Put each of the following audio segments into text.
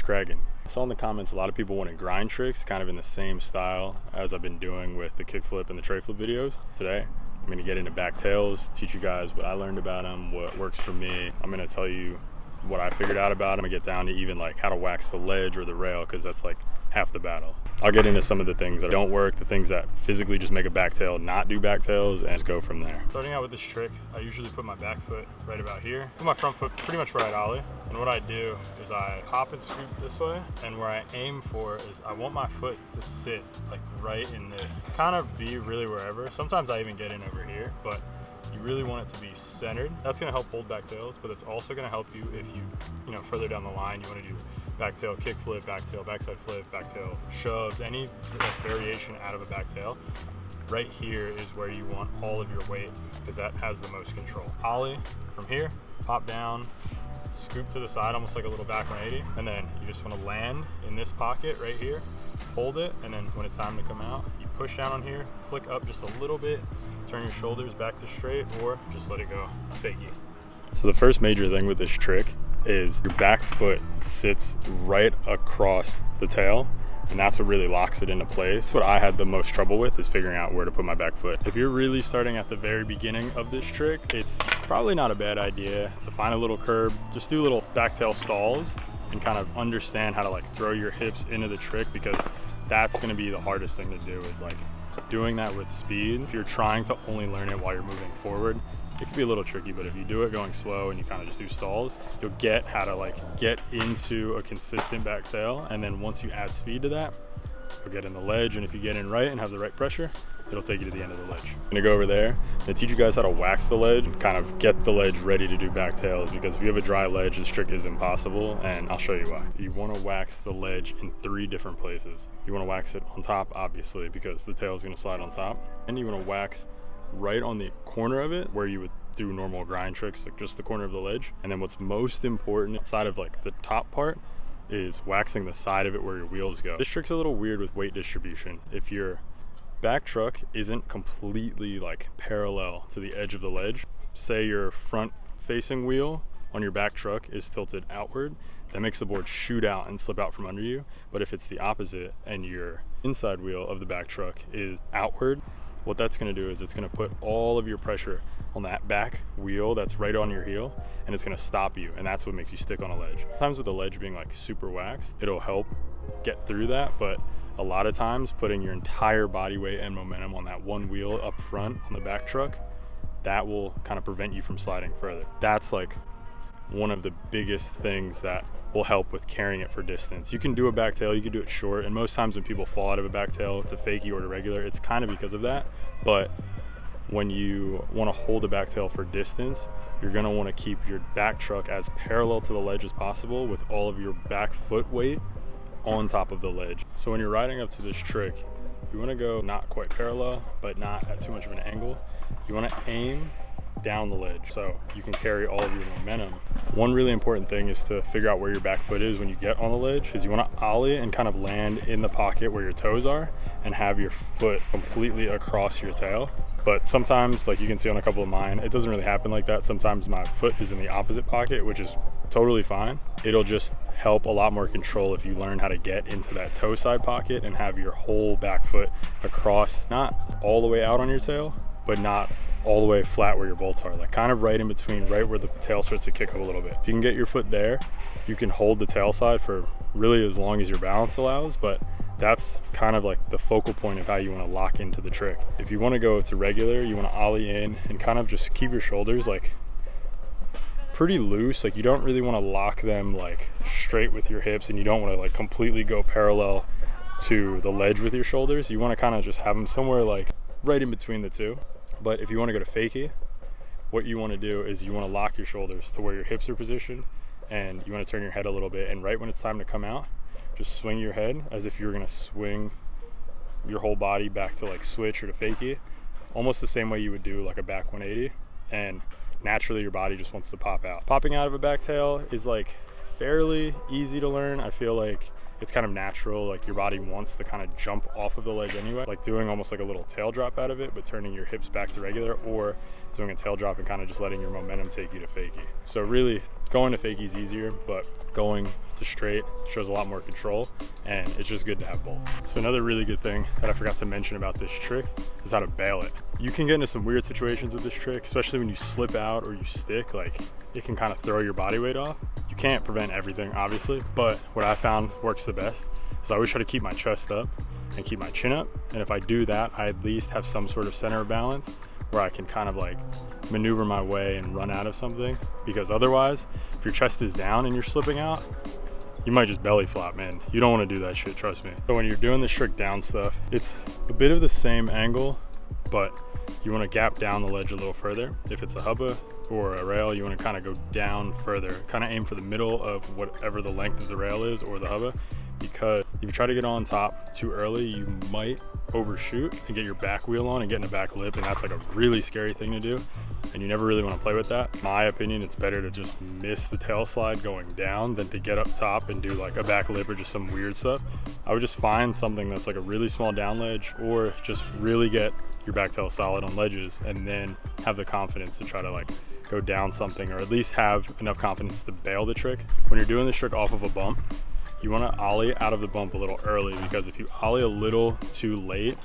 cracking? I saw in the comments a lot of people wanted grind tricks kind of in the same style as I've been doing with the kickflip and the tray flip videos. Today I'm going to get into back tails, teach you guys what I learned about them, what works for me. I'm going to tell you what I figured out about them. I'm going to get down to even like how to wax the ledge or the rail, because that's like half the battle. I'll get into some of the things that don't work, the things that physically just make a back tail not do back tails, and just go from there. Starting out with this trick, I usually put my back foot right about here, put my front foot pretty much where I'd ollie, and what I do is I hop and scoop this way, and where I aim for is I want my foot to sit like right in this, kind of be really wherever. Sometimes I even get in over here, but you really want it to be centered. That's going to help hold back tails, but it's also going to help you if you know, further down the line, you want to do back tail kick flip, back tail backside flip, back tail shoves, any like variation out of a back tail. Right here is where you want all of your weight, because that has the most control. Ollie from here, pop down, scoop to the side, almost like a little back 180, and then you just want to land in this pocket right here, hold it, and then when it's time to come out, you push down on here, flick up just a little bit, turn your shoulders back to straight, or just let it go. It's fakey. So the first major thing with this trick is your back foot sits right across the tail, and that's what really locks it into place. That's what I had the most trouble with, is figuring out where to put my back foot. If you're really starting at the very beginning of this trick, it's probably not a bad idea to find a little curb, just do little back tail stalls and kind of understand how to like throw your hips into the trick, because that's going to be the hardest thing to do, is like doing that with speed. If you're trying to only learn it while you're moving forward, it can be a little tricky, but if you do it going slow and you kind of just do stalls, you'll get how to like get into a consistent back tail. And then once you add speed to that, you'll get in the ledge. And if you get in right and have the right pressure, it'll take you to the end of the ledge. I'm gonna go over there and teach you guys how to wax the ledge and kind of get the ledge ready to do back tails, because if you have a dry ledge, this trick is impossible, and I'll show you why. You wanna wax the ledge in 3 different places. You wanna wax it on top, obviously, because the tail is gonna slide on top. And you wanna wax right on the corner of it where you would do normal grind tricks, like just the corner of the ledge. And then what's most important outside of like the top part is waxing the side of it where your wheels go. This trick's a little weird with weight distribution. If your back truck isn't completely like parallel to the edge of the ledge, say your front facing wheel on your back truck is tilted outward, that makes the board shoot out and slip out from under you. But if it's the opposite and your inside wheel of the back truck is outward, what that's going to do is it's going to put all of your pressure on that back wheel that's right on your heel, and it's going to stop you, and that's what makes you stick on a ledge. Sometimes with the ledge being like super waxed, it'll help get through that, but a lot of times putting your entire body weight and momentum on that one wheel up front on the back truck, that will kind of prevent you from sliding further. That's like one of the biggest things that will help with carrying it for distance. You can do a back tail, you can do it short, and most times when people fall out of a back tail to fakie or to regular, it's kind of because of that. But when you want to hold a back tail for distance, you're going to want to keep your back truck as parallel to the ledge as possible with all of your back foot weight on top of the ledge. So when you're riding up to this trick, you want to go not quite parallel, but not at too much of an angle. You want to aim down the ledge so you can carry all of your momentum. One really important thing is to figure out where your back foot is when you get on the ledge, is you want to ollie and kind of land in the pocket where your toes are and have your foot completely across your tail. But sometimes, like you can see on a couple of mine, it doesn't really happen like that. Sometimes my foot is in the opposite pocket, which is totally fine. It'll just help a lot more control if you learn how to get into that toe side pocket and have your whole back foot across, not all the way out on your tail, but not all the way flat where your bolts are, like kind of right in between, right where the tail starts to kick up a little bit. If you can get your foot there, you can hold the tail side for really as long as your balance allows, but that's kind of like the focal point of how you want to lock into the trick. If you want to go to regular, you want to ollie in and kind of just keep your shoulders like pretty loose. Like you don't really want to lock them like straight with your hips, and you don't want to like completely go parallel to the ledge with your shoulders. You want to kind of just have them somewhere like right in between the two. But if you want to go to fakie, what you want to do is you want to lock your shoulders to where your hips are positioned, and you want to turn your head a little bit, and right when it's time to come out, just swing your head as if you're going to swing your whole body back to like switch or to fakie, almost the same way you would do like a back 180, and naturally your body just wants to pop out. Popping out of a back tail is like fairly easy to learn. I feel like it's kind of natural, like your body wants to kind of jump off of the ledge anyway, like doing almost like a little tail drop out of it, but turning your hips back to regular, or doing a tail drop and kind of just letting your momentum take you to fakie. So really Going to fakie is easier, but going to straight shows a lot more control, and it's just good to have both. So another really good thing that I forgot to mention about this trick is how to bail it. You can get into some weird situations with this trick, especially when you slip out or you stick. Like, it can kind of throw your body weight off. You can't prevent everything, obviously, but what I found works the best is I always try to keep my chest up and keep my chin up, and if I do that, I at least have some sort of center of balance where I can kind of like maneuver my way and run out of something, because otherwise, if your chest is down and you're slipping out, you might just belly flop, man. You don't want to do that shit, trust me. So when you're doing the strict down stuff, it's a bit of the same angle, but you want to gap down the ledge a little further. If it's a hubba or a rail, you want to kind of go down further, kind of aim for the middle of whatever the length of the rail is or the hubba, because if you try to get on top too early, you might overshoot and get your back wheel on and get in a back lip, and that's like a really scary thing to do, and you never really want to play with that. In my opinion, it's better to just miss the tail slide going down than to get up top and do like a back lip or just some weird stuff. I would just find something that's like a really small down ledge, or just really get your back tail solid on ledges, and then have the confidence to try to like go down something, or at least have enough confidence to bail the trick. When you're doing this trick off of a bump, you want to ollie out of the bump a little early, because if you ollie a little too late,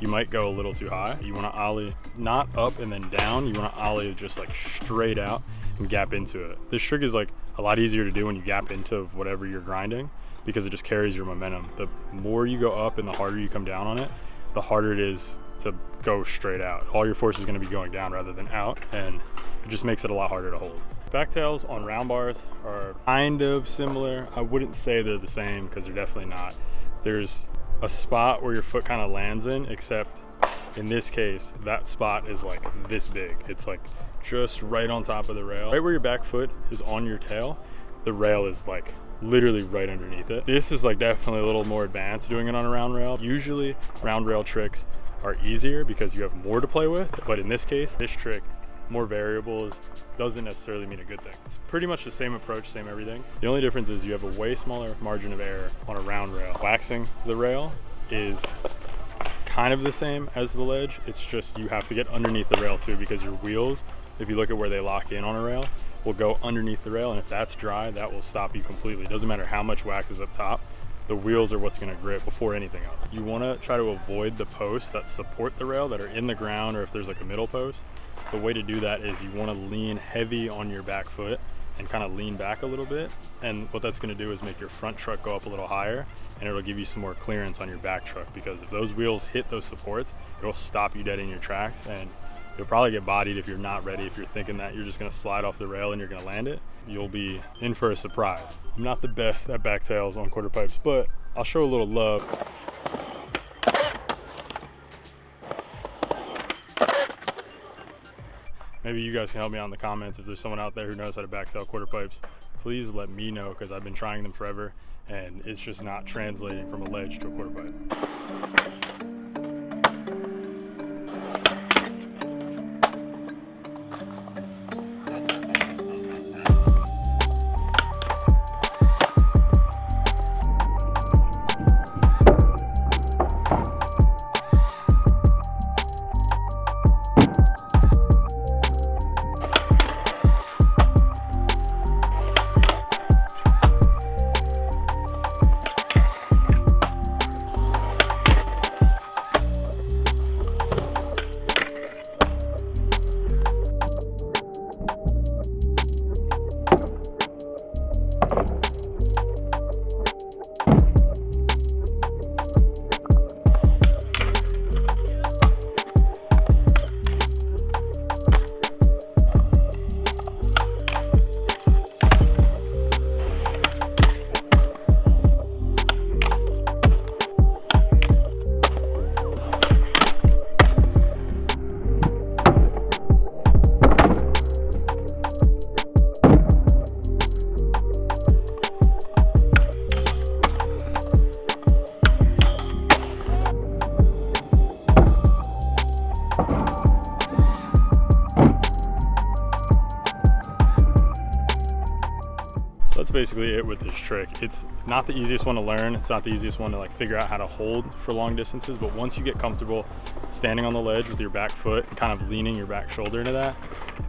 you might go a little too high. You want to ollie not up and then down, you want to ollie just like straight out and gap into it. This trick is like a lot easier to do when you gap into whatever you're grinding, because it just carries your momentum. The more you go up and the harder you come down on it, the harder it is to go straight out. All your force is going to be going down rather than out, and it just makes it a lot harder to hold. Backtails on round bars are kind of similar. I wouldn't say they're the same, because they're definitely not. There's a spot where your foot kind of lands in, except in this case, that spot is like this big. It's like just right on top of the rail. Right where your back foot is on your tail, the rail is like literally right underneath it. This is like definitely a little more advanced doing it on a round rail. Usually round rail tricks are easier because you have more to play with, but in this case, this trick, more variables, doesn't necessarily mean a good thing. It's pretty much the same approach, same everything. The only difference is you have a way smaller margin of error on a round rail. Waxing the rail is kind of the same as the ledge. It's just you have to get underneath the rail too, because your wheels, if you look at where they lock in on a rail, will go underneath the rail, and if that's dry, that will stop you completely. It doesn't matter how much wax is up top, the wheels are what's going to grip before anything else. You want to try to avoid the posts that support the rail that are in the ground, or if there's like a middle post. The way to do that is you want to lean heavy on your back foot and kind of lean back a little bit, and what that's going to do is make your front truck go up a little higher, and it'll give you some more clearance on your back truck, because if those wheels hit those supports, it'll stop you dead in your tracks, and you'll probably get bodied if you're not ready. If you're thinking that you're just going to slide off the rail and you're going to land it, you'll be in for a surprise. I'm not the best at backtails on quarter pipes, but I'll show a little love. Maybe you guys can help me out in the comments. If there's someone out there who knows how to backtail quarter pipes, please let me know, because I've been trying them forever and it's just not translating from a ledge to a quarter pipe. That's basically it with this trick. It's not the easiest one to learn. It's not the easiest one to like figure out how to hold for long distances, but once you get comfortable standing on the ledge with your back foot and kind of leaning your back shoulder into that,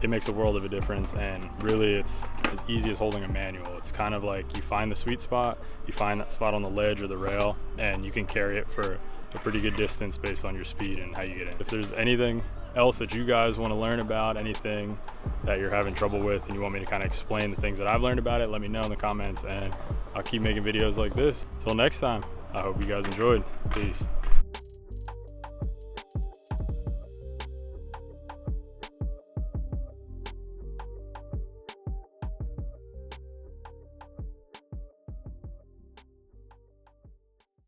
it makes a world of a difference. And really it's as easy as holding a manual. It's kind of like you find the sweet spot, you find that spot on the ledge or the rail, and you can carry it for a pretty good distance based on your speed and how you get in. If there's anything else that you guys want to learn about, anything that you're having trouble with and you want me to kind of explain the things that I've learned about it, let me know in the comments and I'll keep making videos like this. Until next time, I hope you guys enjoyed. Peace.